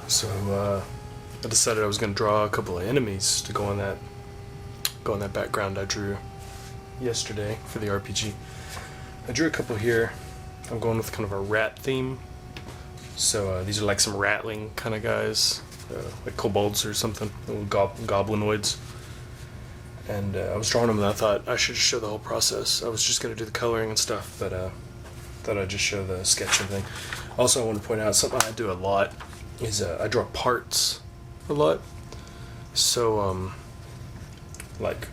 So I decided I was going to draw a couple of enemies to go on that background I drew yesterday for the RPG. I drew a couple here. I'm going with kind of a rat theme. So these are like some Ratling kind of guys, like kobolds or something, little goblinoids. And I was drawing them, and I thought I should show the whole process. I was just going to do the coloring and stuff, but thought I'd just show the sketching thing. Also, I want to point out something I do a lot is I draw parts a lot. So, like,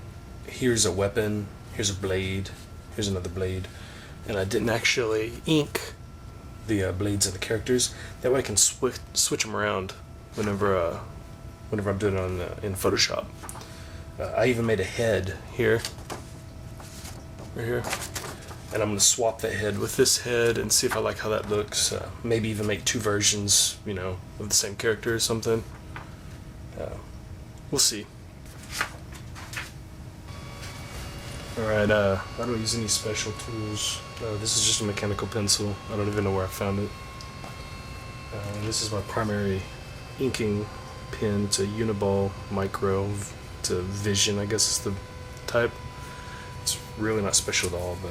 here's a weapon, here's a blade, here's another blade, and I didn't actually ink the blades of the characters. That way I can switch them around whenever I'm doing it in Photoshop. I even made a head here, right here, and I'm going to swap the head with this head and see if I like how that looks. Maybe even make two versions, of the same character or something. We'll see. Alright, I don't use any special tools. This is just a mechanical pencil. I don't even know where I found it. This is my primary inking pen. It's a Uniball Micro. It's a Vision, I guess is the type. It's really not special at all, but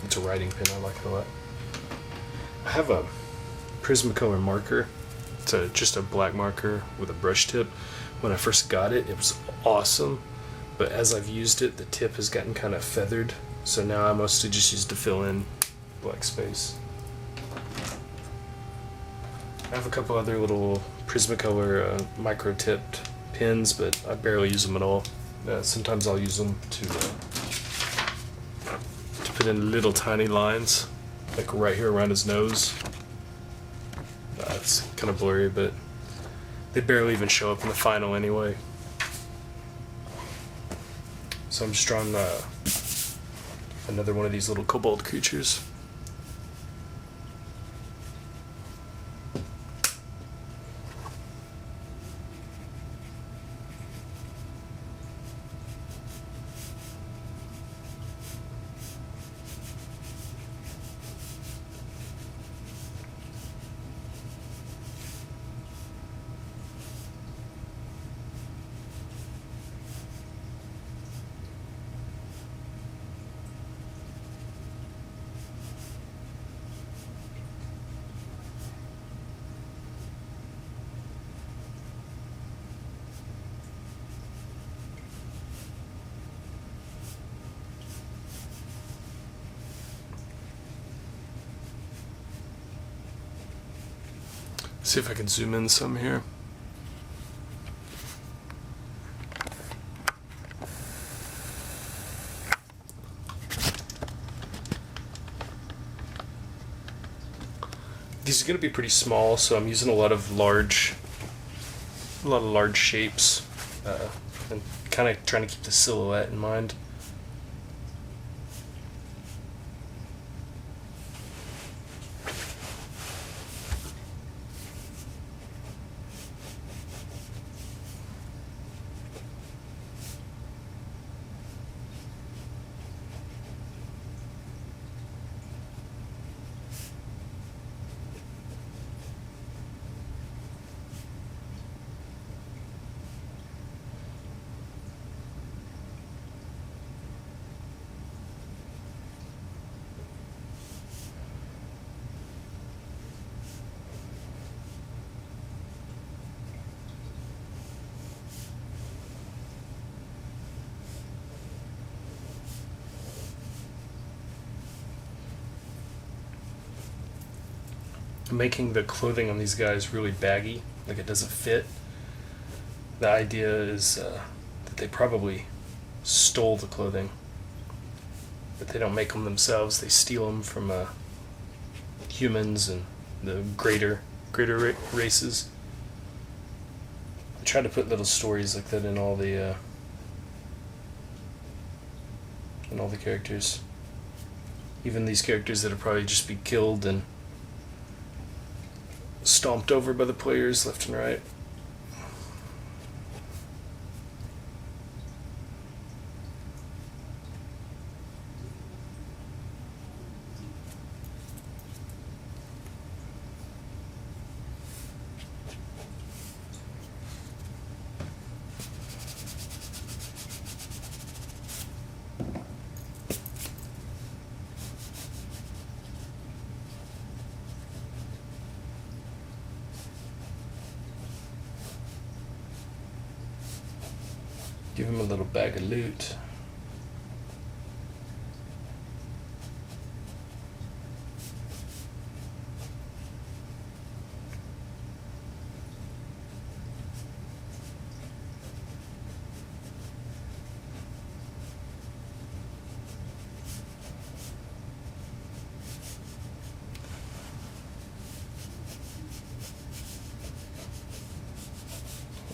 it's a writing pen. I like it a lot. I have a Prismacolor marker. It's just a black marker with a brush tip. When I first got it, it was awesome, but as I've used it, the tip has gotten kind of feathered, so now I mostly just use it to fill in black space. I have a couple other little Prismacolor micro-tipped pins, but I barely use them at all. Sometimes I'll use them to put in little tiny lines, like right here around his nose. It's kind of blurry, but they barely even show up in the final anyway. So I'm just drawing another one of these little kobold creatures. See if I can zoom in some here. These are going to be pretty small, so I'm using a lot of large shapes, and kind of trying to keep the silhouette in mind. Making the clothing on these guys really baggy, like it doesn't fit. The idea is that they probably stole the clothing, but they don't make them themselves. They steal them from humans and the greater races. I try to put little stories like that in all the characters. Even these characters that'll probably just be killed and stomped over by the players left and right. Give him a little bag of loot.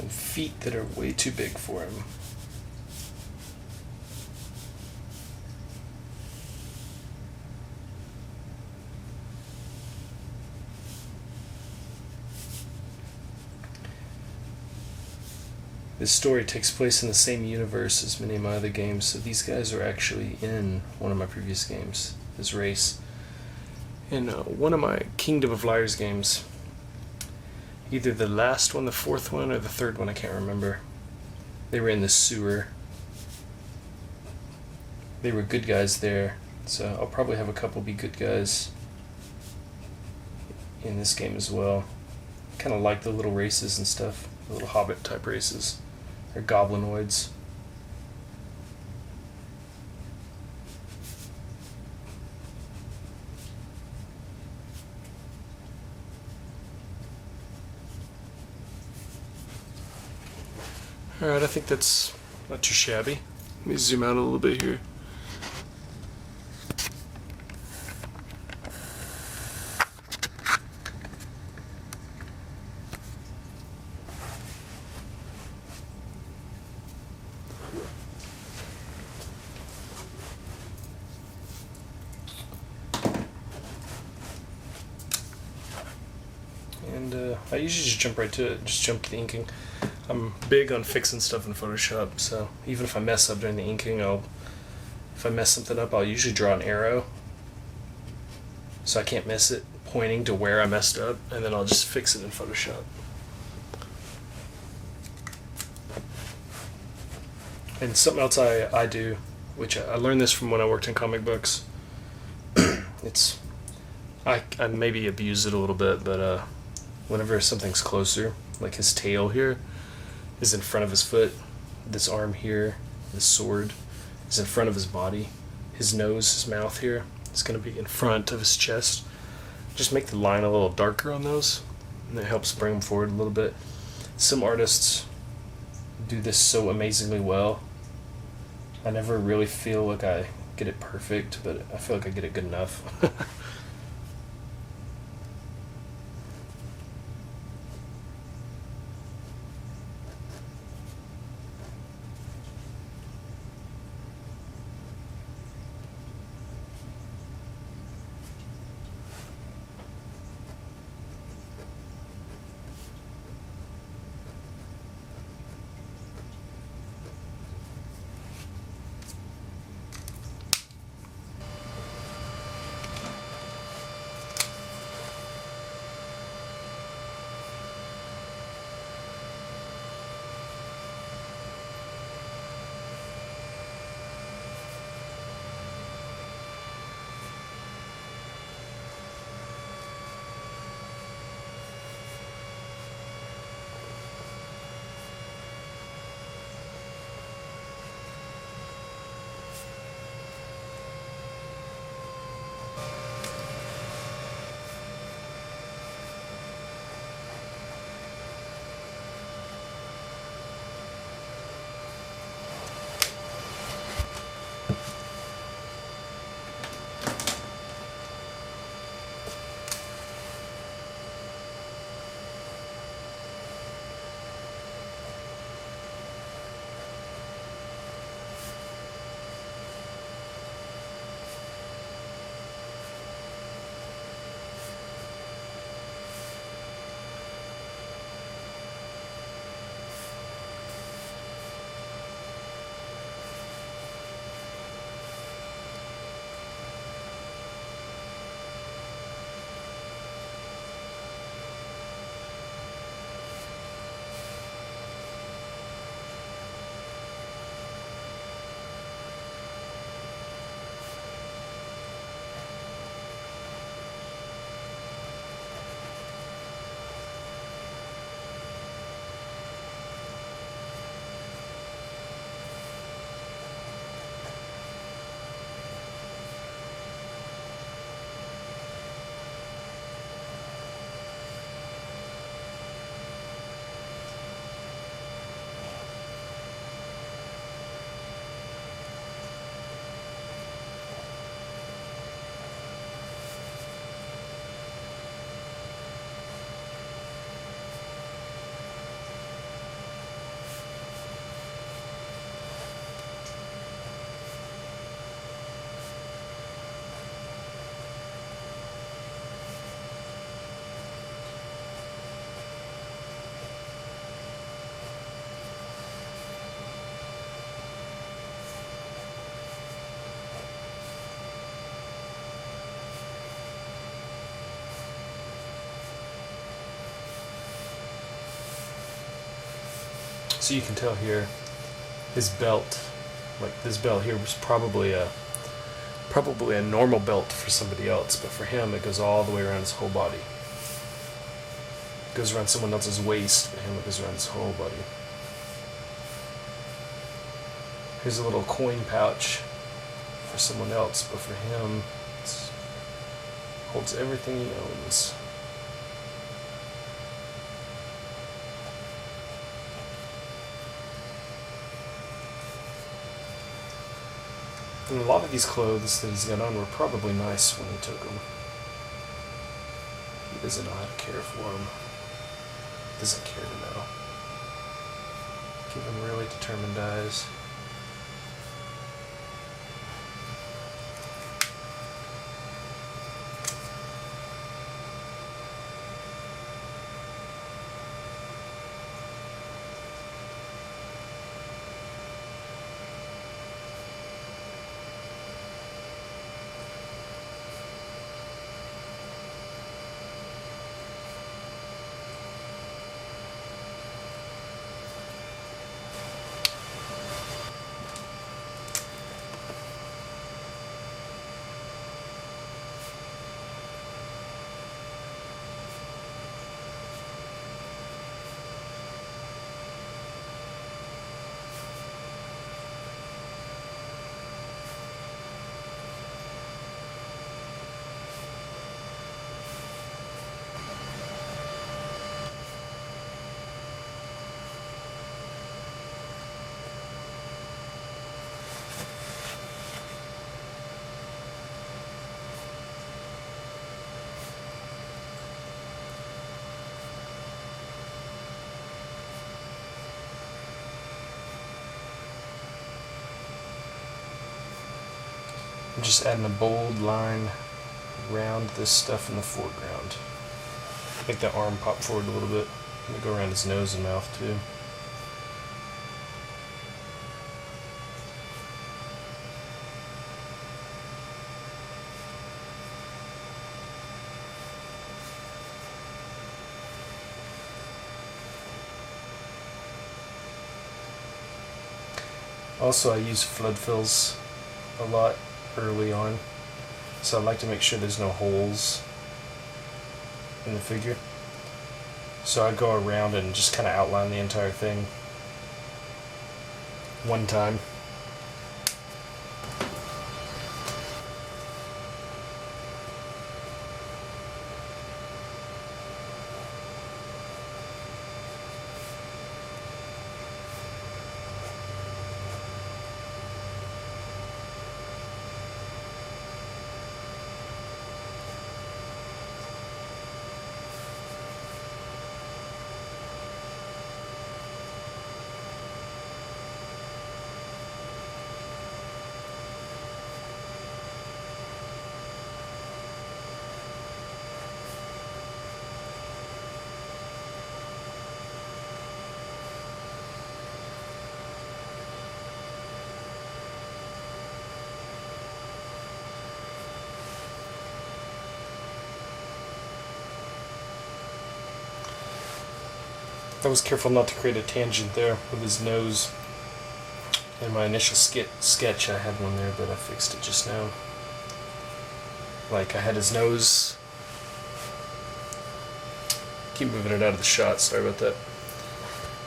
And feet that are way too big for him. This story takes place in the same universe as many of my other games, so these guys are actually in one of my previous games, this race. In one of my Kingdom of Liars games, either the last one, the fourth one, or the third one, I can't remember. They were in the sewer. They were good guys there, so I'll probably have a couple be good guys in this game as well. Kind of like the little races and stuff, the little hobbit type races. They're goblinoids. Alright, I think that's not too shabby. Let me zoom out a little bit here. And I usually just jump right to it, just jump to the inking. I'm big on fixing stuff in Photoshop, so even if I mess up during the inking, if I mess something up, I'll usually draw an arrow so I can't miss it, pointing to where I messed up, and then I'll just fix it in Photoshop. And something else I do, which I learned this from when I worked in comic books. I maybe abuse it a little bit, but whenever something's closer, like his tail here is in front of his foot, this arm here, this sword is in front of his body, his nose, his mouth here is going to be in front of his chest. Just make the line a little darker on those, and it helps bring them forward a little bit. Some artists do this so amazingly well. I never really feel like I get it perfect, but I feel like I get it good enough. So you can tell here, his belt, like this belt here, was probably a normal belt for somebody else, but for him it goes all the way around his whole body. It goes around someone else's waist, but him it goes around his whole body. Here's a little coin pouch for someone else, but for him it holds everything he owns. And a lot of these clothes that he's got on were probably nice when he took them. He doesn't know how to care for them. Doesn't care to know. Give him really determined eyes. I'm just adding a bold line around this stuff in the foreground. Make that arm pop forward a little bit. I'm gonna go around his nose and mouth too. Also, I use flood fills a lot early on, so I like to make sure there's no holes in the figure. So I go around and just kind of outline the entire thing one time. I was careful not to create a tangent there with his nose. In my initial sketch I had one there, but I fixed it just now. Like, I had his nose... Keep moving it out of the shot, sorry about that.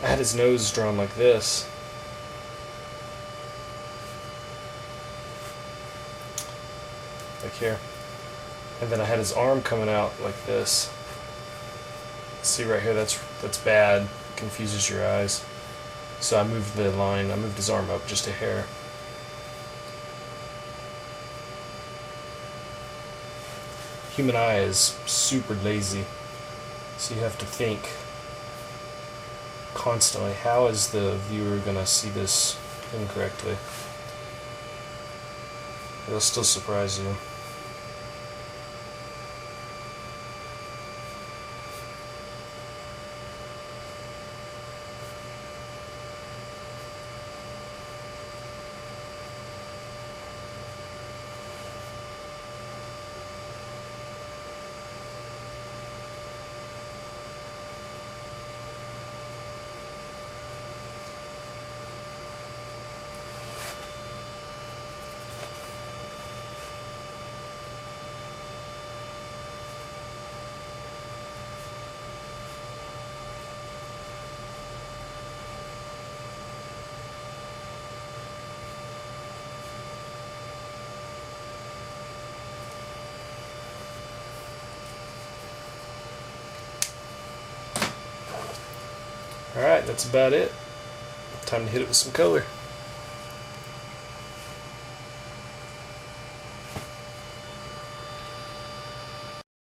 I had his nose drawn like this. Like here. And then I had his arm coming out like this. See right here, that's bad. Confuses your eyes. So I moved the line, I moved his arm up just a hair. Human eye is super lazy. So you have to think constantly, how is the viewer going to see this incorrectly? It'll still surprise you. Alright, that's about it. Time to hit it with some color.